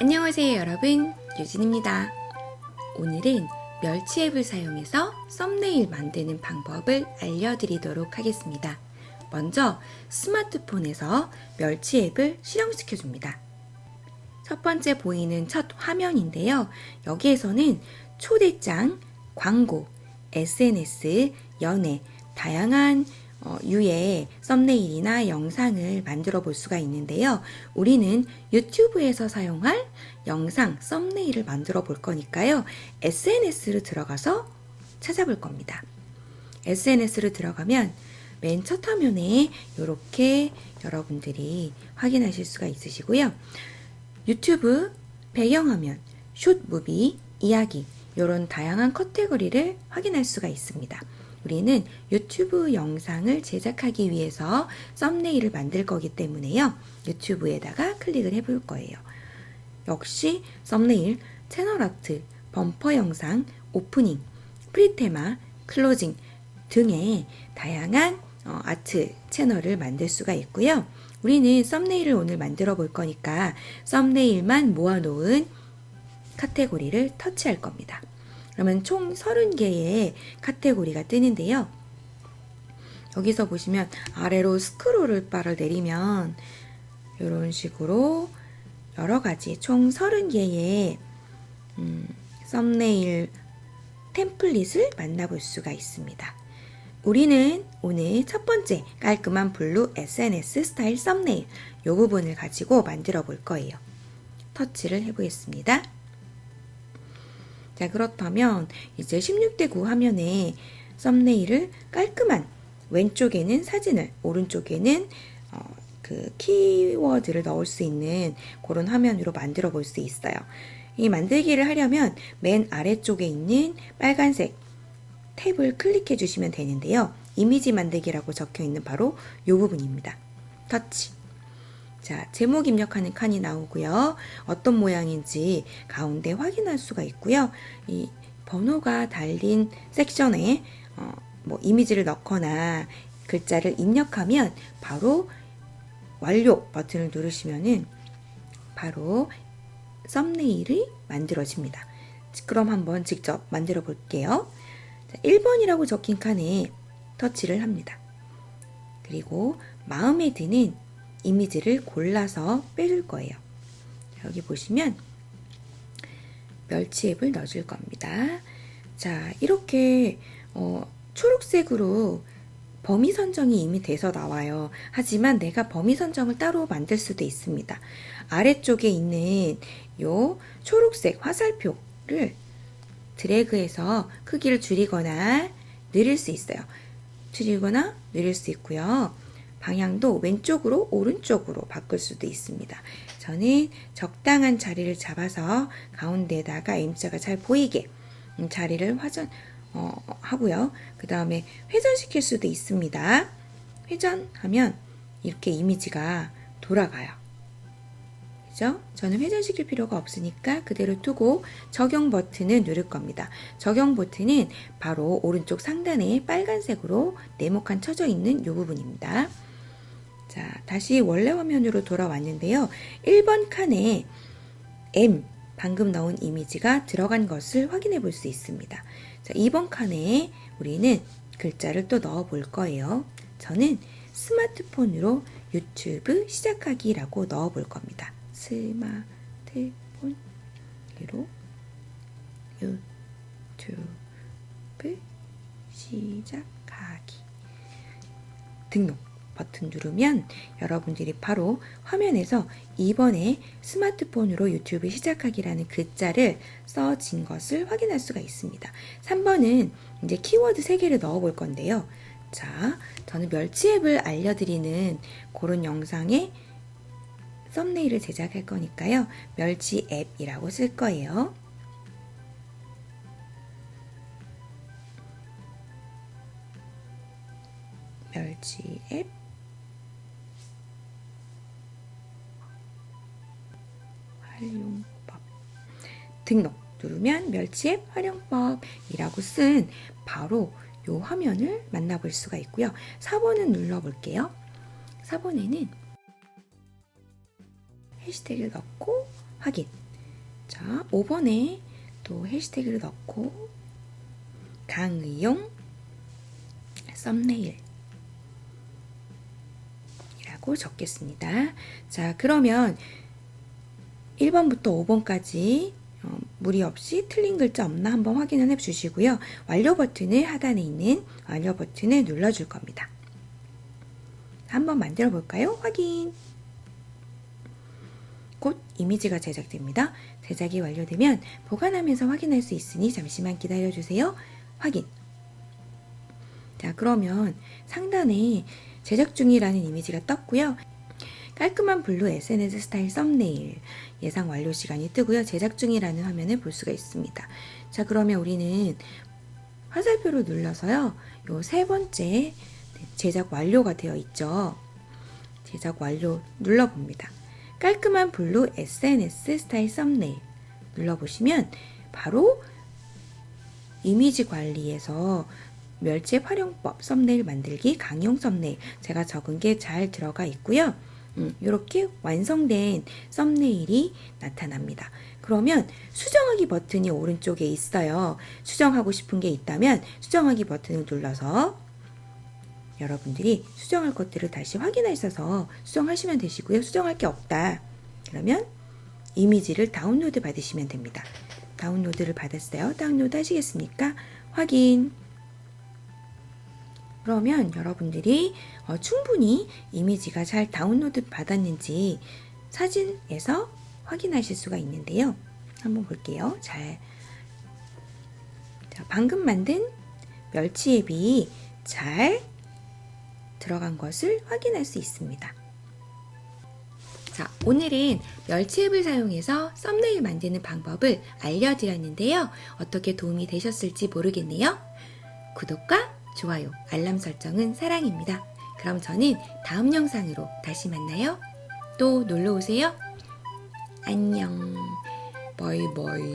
안녕하세요 여러분, 유진입니다. 오늘은 멸치 앱을 사용해서 썸네일 만드는 방법을 알려드리도록 하겠습니다. 먼저 스마트폰에서 멸치 앱을 실행시켜 줍니다. 첫 번째 보이는 첫 화면인데요. 여기에서는 초대장, 광고, SNS, 연애, 다양한 유의 썸네일이나 영상을 만들어 볼 수가 있는데요. 우리는 유튜브에서 사용할 영상 썸네일을 만들어 볼 거니까요. SNS를 들어가서 찾아볼 겁니다. SNS를 들어가면 맨 첫 화면에 이렇게 여러분들이 확인하실 수가 있으시고요. 유튜브 배경화면, 숏무비, 이야기 이런 다양한 카테고리를 확인할 수가 있습니다. 우리는 유튜브 영상을 제작하기 위해서 썸네일을 만들 거기 때문에요. 유튜브에다가 클릭을 해볼 거예요. 역시 썸네일, 채널 아트, 범퍼 영상, 오프닝, 프리테마, 클로징 등의 다양한 아트 채널을 만들 수가 있고요. 우리는 썸네일을 오늘 만들어 볼 거니까 썸네일만 모아놓은 카테고리를 터치할 겁니다. 그러면 총 30개의 카테고리가 뜨는데요. 여기서 보시면 아래로 스크롤 바를 내리면 이런 식으로 여러 가지 총 30개의 썸네일 템플릿을 만나볼 수가 있습니다. 우리는 오늘 첫 번째 깔끔한 블루 SNS 스타일 썸네일 이 부분을 가지고 만들어 볼 거예요. 터치를 해보겠습니다. 자, 그렇다면 이제 16대 9 화면에 썸네일을 깔끔한 왼쪽에는 사진을, 오른쪽에는 그 키워드를 넣을 수 있는 그런 화면으로 만들어 볼 수 있어요. 이 만들기를 하려면 맨 아래쪽에 있는 빨간색 탭을 클릭해 주시면 되는데요. 이미지 만들기라고 적혀 있는 바로 이 부분입니다. 터치. 자, 제목 입력하는 칸이 나오고요. 어떤 모양인지 가운데 확인할 수가 있고요. 이 번호가 달린 섹션에 이미지를 넣거나 글자를 입력하면 바로 완료 버튼을 누르시면은 바로 썸네일이 만들어집니다. 그럼 한번 직접 만들어 볼게요. 자, 1번이라고 적힌 칸에 터치를 합니다. 그리고 마음에 드는 이미지를 골라서 빼줄 거예요. 여기 보시면 멸치 앱을 넣어줄 겁니다. 자, 이렇게 초록색으로 범위 선정이 이미 돼서 나와요. 하지만 내가 범위 선정을 따로 만들 수도 있습니다. 아래쪽에 있는 요 초록색 화살표를 드래그해서 크기를 줄이거나 늘릴 수 있어요. 줄이거나 늘릴 수 있고요. 방향도 왼쪽으로 오른쪽으로 바꿀 수도 있습니다. 저는 적당한 자리를 잡아서 가운데에다가 M자가 잘 보이게 자리를 하고요. 그 다음에 회전시킬 수도 있습니다. 회전하면 이렇게 이미지가 돌아가요. 그죠? 저는 회전시킬 필요가 없으니까 그대로 두고 적용 버튼을 누를 겁니다. 적용 버튼은 바로 오른쪽 상단에 빨간색으로 네모칸 쳐져 있는 이 부분입니다. 자, 다시 원래 화면으로 돌아왔는데요. 1번 칸에 M, 방금 넣은 이미지가 들어간 것을 확인해 볼 수 있습니다. 자, 2번 칸에 우리는 글자를 또 넣어 볼 거예요. 저는 스마트폰으로 유튜브 시작하기라고 넣어 볼 겁니다. 스마트폰으로 유튜브 시작하기. 등록 버튼 누르면 여러분들이 바로 화면에서 2번에 스마트폰으로 유튜브 시작하기라는 글자를 써진 것을 확인할 수가 있습니다. 3번은 이제 키워드 3개를 넣어 볼 건데요. 자, 저는 멸치 앱을 알려드리는 그런 영상에 썸네일을 제작할 거니까요. 멸치 앱이라고 쓸 거예요. 멸치 앱 활용법 등록 누르면 멸치앱 활용법이라고 쓴 바로 이 화면을 만나볼 수가 있고요. 4번은 눌러볼게요. 4번에는 해시태그를 넣고 확인. 자, 5번에 또 해시태그를 넣고 강의용 썸네일 이라고 적겠습니다. 자, 그러면 1번부터 5번까지 무리 없이 틀린 글자 없나 한번 확인을 해 주시고요. 완료 버튼을 하단에 있는 완료 버튼을 눌러줄 겁니다. 한번 만들어 볼까요? 확인! 곧 이미지가 제작됩니다. 제작이 완료되면 보관하면서 확인할 수 있으니 잠시만 기다려 주세요. 확인! 자, 그러면 상단에 제작 중이라는 이미지가 떴고요. 깔끔한 블루 SNS 스타일 썸네일 예상 완료 시간이 뜨고요. 제작 중이라는 화면을 볼 수가 있습니다. 자, 그러면 우리는 화살표를 눌러서요. 요 세 번째 제작 완료가 되어 있죠. 제작 완료 눌러봅니다. 깔끔한 블루 SNS 스타일 썸네일 눌러보시면 바로 이미지 관리에서 멸치의 활용법 썸네일 만들기 강용 썸네일 제가 적은 게 잘 들어가 있고요. 이렇게 완성된 썸네일이 나타납니다. 그러면 수정하기 버튼이 오른쪽에 있어요. 수정하고 싶은 게 있다면 수정하기 버튼을 눌러서 여러분들이 수정할 것들을 다시 확인하셔서 수정하시면 되시고요. 수정할 게 없다. 그러면 이미지를 다운로드 받으시면 됩니다. 다운로드를 받았어요. 다운로드 하시겠습니까? 확인. 그러면 여러분들이 충분히 이미지가 잘 다운로드 받았는지 사진에서 확인하실 수가 있는데요. 한번 볼게요. 자, 방금 만든 멸치앱이 잘 들어간 것을 확인할 수 있습니다. 자, 오늘은 멸치앱을 사용해서 썸네일 만드는 방법을 알려드렸는데요. 어떻게 도움이 되셨을지 모르겠네요. 구독과 좋아요, 알람 설정은 사랑입니다. 그럼 저는 다음 영상으로 다시 만나요. 또 놀러오세요. 안녕. 바이바이.